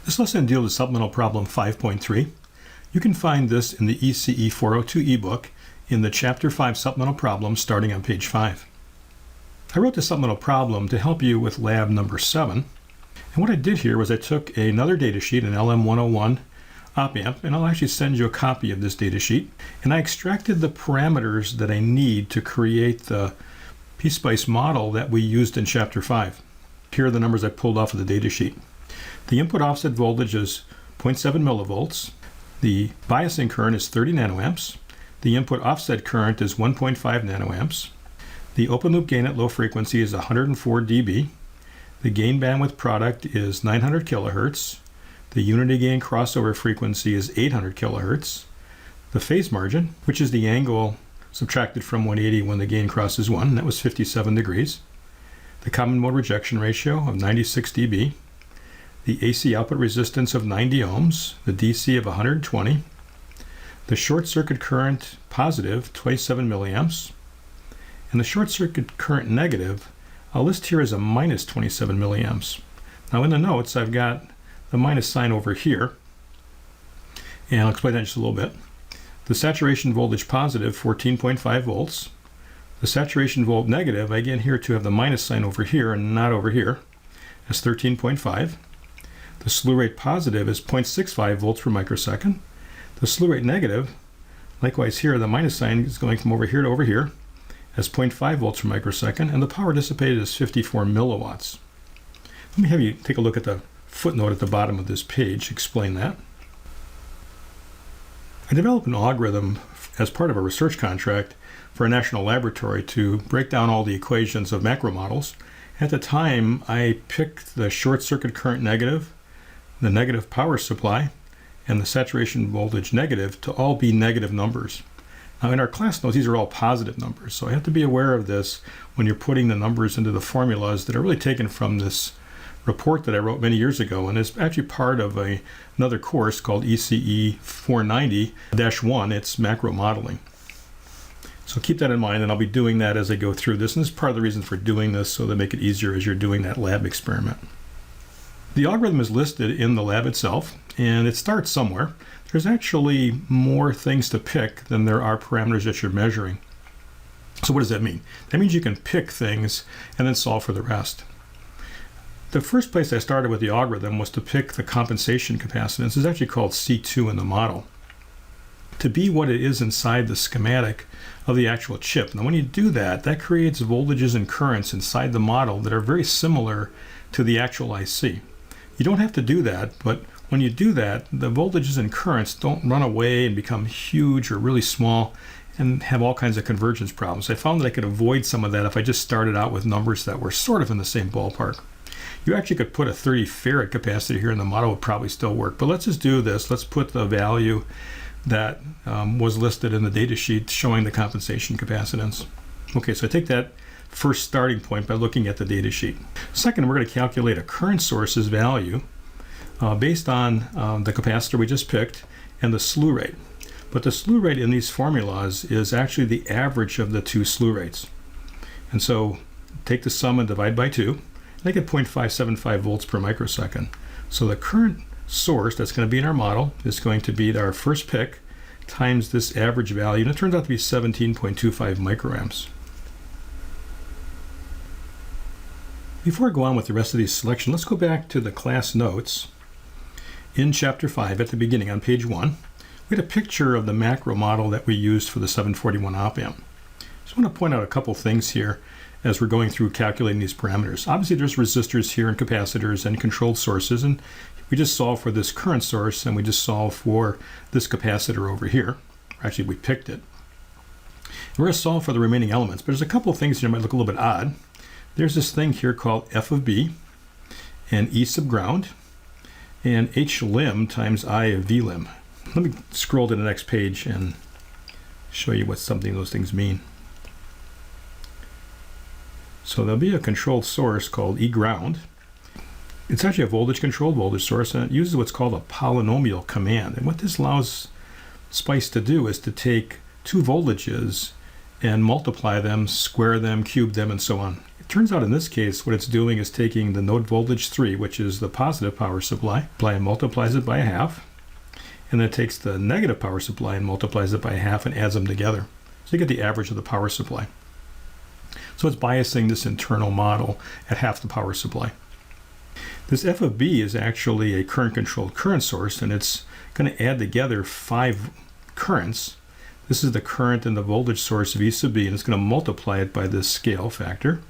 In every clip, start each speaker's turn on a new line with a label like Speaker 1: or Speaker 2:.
Speaker 1: This lesson deals with Supplemental Problem 5.3. You can find this in the ECE402 ebook in the Chapter 5 Supplemental Problem starting on page 5. I wrote the supplemental problem to help you with lab number 7. And what I did here was I took another data sheet, an LM101 op-amp, and I'll actually send you a copy of this data sheet. And I extracted the parameters that I need to create the PSpice model that we used in Chapter 5. Here are the numbers I pulled off of the data sheet. The input offset voltage is 0.7 millivolts. The biasing current is 30 nanoamps. The input offset current is 1.5 nanoamps. The open loop gain at low frequency is 104 dB. The gain bandwidth product is 900 kilohertz. The unity gain crossover frequency is 800 kilohertz. The phase margin, which is the angle subtracted from 180 when the gain crosses 1, that was 57 degrees. The common mode rejection ratio of 96 dB. The AC output resistance of 90 ohms, the DC of 120, the short circuit current positive 27 milliamps, and the short circuit current negative I'll list here as a minus 27 milliamps. Now in the notes I've got the minus sign over here, and I'll explain that in just a little bit. The saturation voltage positive 14.5 volts. The saturation volt negative, again here to have the minus sign over here and not over here, as 13.5. The slew rate positive is 0.65 volts per microsecond. The slew rate negative, likewise here, the minus sign is going from over here to over here as 0.5 volts per microsecond, and the power dissipated is 54 milliwatts. Let me have you take a look at the footnote at the bottom of this page, explain that. I developed an algorithm as part of a research contract for a national laboratory to break down all the equations of macro models. At the time, I picked the short circuit current negative, the negative power supply, and the saturation voltage negative to all be negative numbers. Now in our class notes, these are all positive numbers, so I have to be aware of this when you're putting the numbers into the formulas that are really taken from this report that I wrote many years ago, and it's actually part of another course called ECE402msu. It's macro modeling. So keep that in mind, and I'll be doing that as I go through this, and this is part of the reason for doing this, so to make it easier as you're doing that lab experiment. The algorithm is listed in the lab itself, and it starts somewhere. There's actually more things to pick than there are parameters that you're measuring. So what does that mean? That means you can pick things and then solve for the rest. The first place I started with the algorithm was to pick the compensation capacitance. It's actually called C2 in the model, to be what it is inside the schematic of the actual chip. Now when you do that, that creates voltages and currents inside the model that are very similar to the actual IC. You don't have to do that, but when you do that, the voltages and currents don't run away and become huge or really small and have all kinds of convergence problems. I found that I could avoid some of that if I just started out with numbers that were sort of in the same ballpark. You actually could put a 30 farad capacitor here and the model would probably still work, but let's just do this. Let's put the value that was listed in the data sheet showing the compensation capacitance. Okay, so I take that first starting point by looking at the data sheet. Second, we're going to calculate a current source's value based on the capacitor we just picked and the slew rate. But the slew rate in these formulas is actually the average of the two slew rates. And so take the sum and divide by 2. I get 0.575 volts per microsecond. So the current source that's going to be in our model is going to be our first pick times this average value, and it turns out to be 17.25 microamps. Before I go on with the rest of these selections, let's go back to the class notes in Chapter 5 at the beginning on page 1. We had a picture of the macro model that we used for the 741 op-amp. Just want to point out a couple things here as we're going through calculating these parameters. Obviously there's resistors here and capacitors and controlled sources, and we just solve for this current source and we just solve for this capacitor over here. Actually, we picked it. We're going to solve for the remaining elements, but there's a couple of things here that might look a little bit odd. There's this thing here called F of B and E sub ground and H lim times I of V lim. Let me scroll to the next page and show you what something those things mean. So there'll be a controlled source called E ground. It's actually a voltage controlled voltage source, and it uses what's called a polynomial command. And what this allows Spice to do is to take two voltages and multiply them, square them, cube them, and so on. Turns out in this case, what it's doing is taking the node voltage 3, which is the positive power supply, and multiplies it by a half, and then it takes the negative power supply and multiplies it by a half and adds them together. So you get the average of the power supply. So it's biasing this internal model at half the power supply. This f of b is actually a current-controlled current source, and it's going to add together 5 currents. This is the current in the voltage source V sub b, and it's going to multiply it by this scale factor.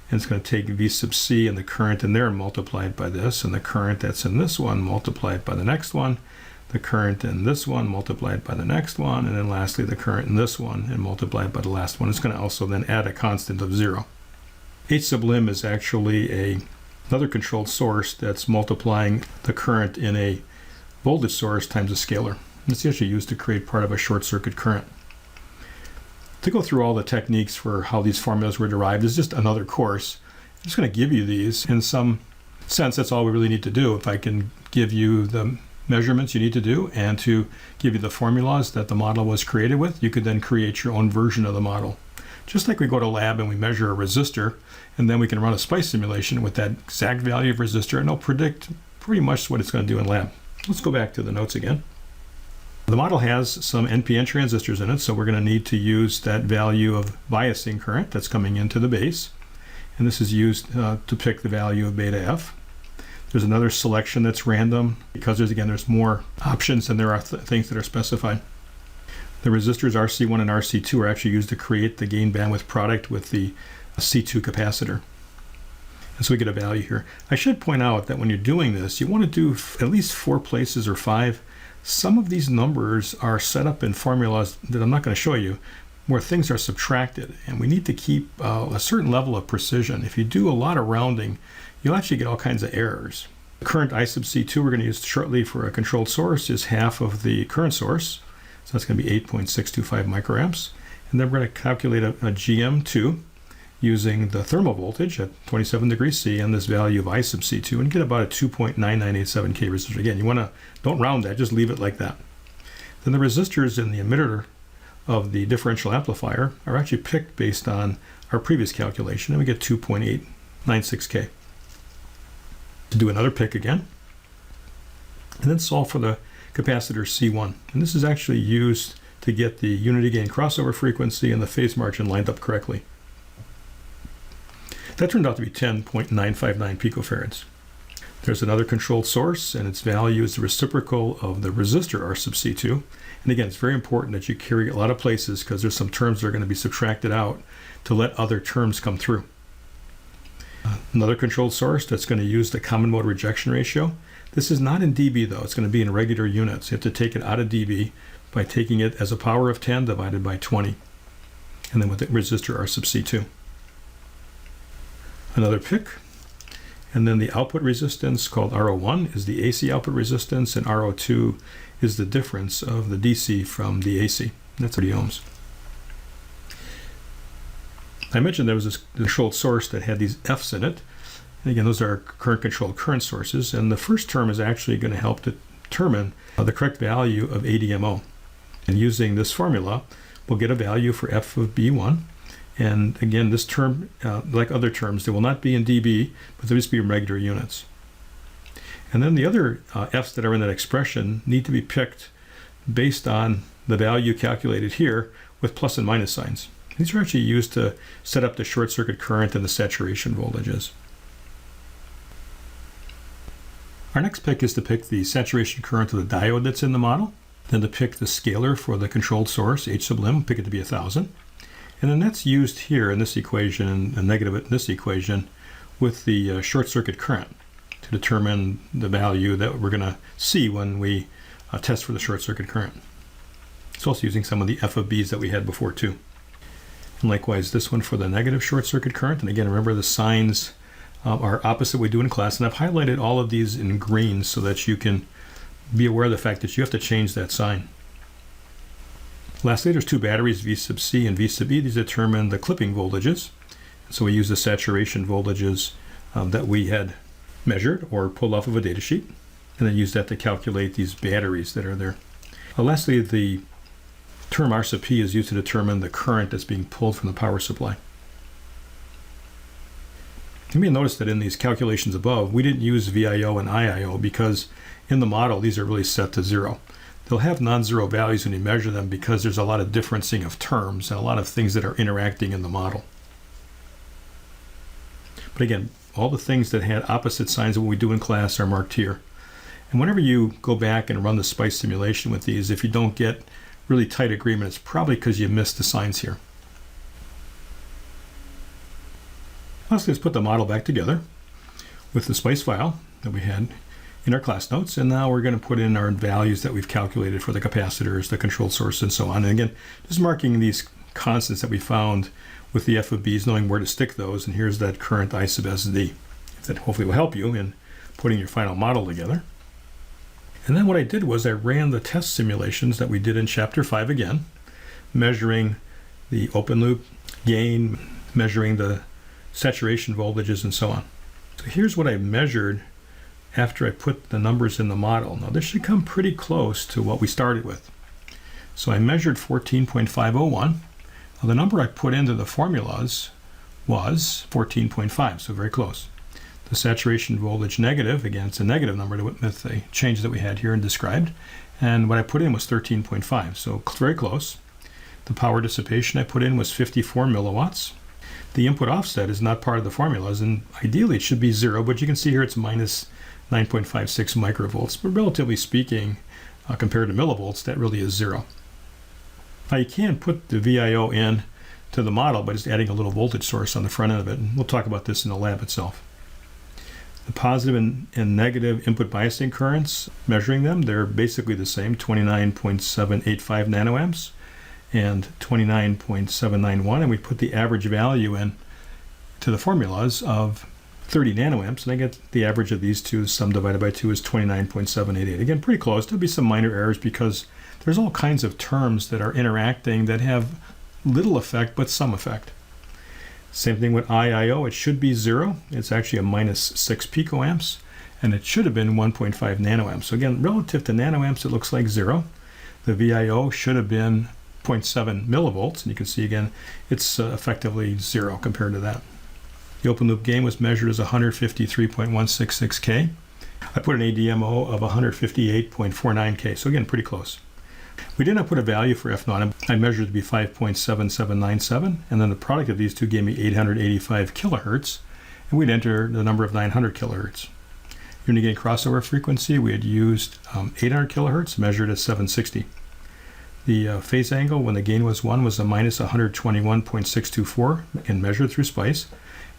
Speaker 1: And it's going to take V sub c and the current in there and multiply it by this, and the current that's in this one multiplied by the next one, the current in this one multiplied by the next one, and then lastly the current in this one and multiplied by the last one. It's going to also then add a constant of 0. H sub lim is actually another controlled source that's multiplying the current in a voltage source times a scalar. It's actually used to create part of a short circuit current. To go through all the techniques for how these formulas were derived is just another course. I'm just going to give you these. In some sense, that's all we really need to do. If I can give you the measurements you need to do and to give you the formulas that the model was created with, you could then create your own version of the model. Just like we go to lab and we measure a resistor, and then we can run a SPICE simulation with that exact value of resistor, and it'll predict pretty much what it's going to do in lab. Let's go back to the notes again. The model has some NPN transistors in it, so we're going to need to use that value of biasing current that's coming into the base. And this is used to pick the value of beta F. There's another selection that's random because there's more options than there are things that are specified. The resistors RC1 and RC2 are actually used to create the gain bandwidth product with the C2 capacitor. And so we get a value here. I should point out that when you're doing this, you want to do at least 4 places or 5. Some of these numbers are set up in formulas that I'm not going to show you, where things are subtracted, and we need to keep a certain level of precision. If you do a lot of rounding, you'll actually get all kinds of errors. The current I sub C2 we're going to use shortly for a controlled source is half of the current source, so that's going to be 8.625 microamps. And then we're going to calculate a GM2 using the thermal voltage at 27 degrees C and this value of I sub C2 and get about a 2.9987 K resistor. Again, don't round that, just leave it like that. Then the resistors in the emitter of the differential amplifier are actually picked based on our previous calculation, and we get 2.896 K. To do another pick again, and then solve for the capacitor C1. And this is actually used to get the unity gain crossover frequency and the phase margin lined up correctly. That turned out to be 10.959 picofarads. There's another controlled source, and its value is the reciprocal of the resistor R sub C2. And again, it's very important that you carry a lot of places because there's some terms that are going to be subtracted out to let other terms come through. Another controlled source that's going to use the common mode rejection ratio. This is not in dB though, it's going to be in regular units. You have to take it out of dB by taking it as a power of 10 divided by 20. And then with the resistor R sub C2. Another pick, and then the output resistance called RO1 is the AC output resistance, and RO2 is the difference of the DC from the AC. That's 30 ohms. I mentioned there was this controlled source that had these F's in it, and again those are current controlled current sources, and the first term is actually going to help determine the correct value of ADMO. And using this formula, we'll get a value for F of B1. And again, this term, like other terms, they will not be in dB, but they'll just be in regular units. And then the other F's that are in that expression need to be picked based on the value calculated here with plus and minus signs. These are actually used to set up the short circuit current and the saturation voltages. Our next pick is to pick the saturation current of the diode that's in the model, then to pick the scalar for the controlled source, H sub lim, pick it to be 1,000. And then that's used here in this equation and negative in this equation with the short circuit current to determine the value that we're going to see when we test for the short circuit current. It's also using some of the F of B's that we had before too. And likewise this one for the negative short circuit current. And again, remember the signs are opposite what we do in class. And I've highlighted all of these in green so that you can be aware of the fact that you have to change that sign. Lastly, there's 2 batteries, V sub C and V sub E. These determine the clipping voltages. So we use the saturation voltages that we had measured or pulled off of a data sheet, and then use that to calculate these batteries that are there. Lastly, the term R sub P is used to determine the current that's being pulled from the power supply. You may notice that in these calculations above, we didn't use VIO and IIO because in the model, these are really set to 0. They'll have non-zero values when you measure them because there's a lot of differencing of terms and a lot of things that are interacting in the model. But again, all the things that had opposite signs of what we do in class are marked here. And whenever you go back and run the SPICE simulation with these, if you don't get really tight agreement, it's probably because you missed the signs here. Let's put the model back together with the SPICE file that we had in our class notes, and now we're going to put in our values that we've calculated for the capacitors, the control source, and so on. And again, just marking these constants that we found with the F of B's, knowing where to stick those, and here's that current I sub SD. That hopefully will help you in putting your final model together. And then what I did was I ran the test simulations that we did in Chapter 5 again, measuring the open loop gain, measuring the saturation voltages, and so on. So here's what I measured after I put the numbers in the model. Now this should come pretty close to what we started with. So I measured 14.501. Now the number I put into the formulas was 14.5, so very close. The saturation voltage negative, again, it's a negative number with the changes that we had here and described. And what I put in was 13.5, so very close. The power dissipation I put in was 54 milliwatts. The input offset is not part of the formulas, and ideally it should be 0, but you can see here it's minus 9.56 microvolts. But relatively speaking, compared to millivolts, that really is 0. Now you can put the VIO in to the model by just adding a little voltage source on the front end of it, and we'll talk about this in the lab itself. The positive and negative input biasing currents, measuring them, they're basically the same, 29.785 nanoamps and 29.791, and we put the average value in to the formulas of 30 nanoamps, and I get the average of these two, sum divided by 2 is 29.788. Again, pretty close. There'll be some minor errors because there's all kinds of terms that are interacting that have little effect but some effect. Same thing with IIO, it should be 0. It's actually a minus 6 picoamps, and it should have been 1.5 nanoamps. So again, relative to nanoamps, it looks like 0. The VIO should have been 0.7 millivolts, and you can see again, it's effectively 0 compared to that. The open loop gain was measured as 153.166K. I put an ADMO of 158.49K, so again, pretty close. We did not put a value for F0. I measured it to be 5.7797, and then the product of these two gave me 885 kilohertz, and we'd enter the number of 900 kilohertz. Unit gain crossover frequency, we had used 800 kilohertz, measured at 760. The phase angle when the gain was 1 was a minus 121.624, and measured through SPICE,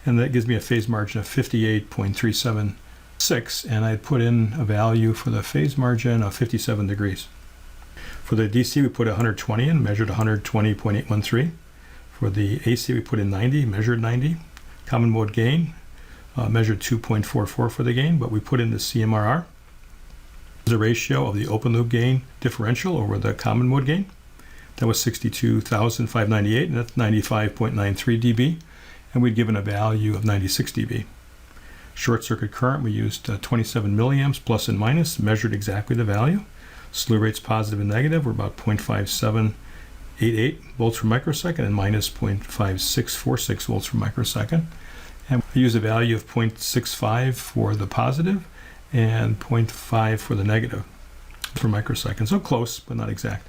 Speaker 1: and that gives me a phase margin of 58.376, and I put in a value for the phase margin of 57 degrees. For the DC, we put 120 in, measured 120.813. For the AC, we put in 90, measured 90. Common mode gain, measured 2.44 for the gain, but we put in the CMRR. The ratio of the open loop gain differential over the common mode gain. That was 62,598, and that's 95.93 dB. And we'd given a value of 96 dB. Short circuit current, we used 27 milliamps plus and minus, measured exactly the value. Slew rates positive and negative were about 0.5788 volts per microsecond and minus 0.5646 volts per microsecond. And we use a value of 0.65 for the positive and 0.5 for the negative per microsecond. So close, but not exact.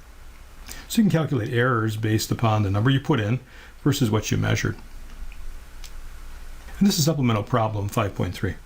Speaker 1: So you can calculate errors based upon the number you put in versus what you measured. And this is supplemental problem 5.3.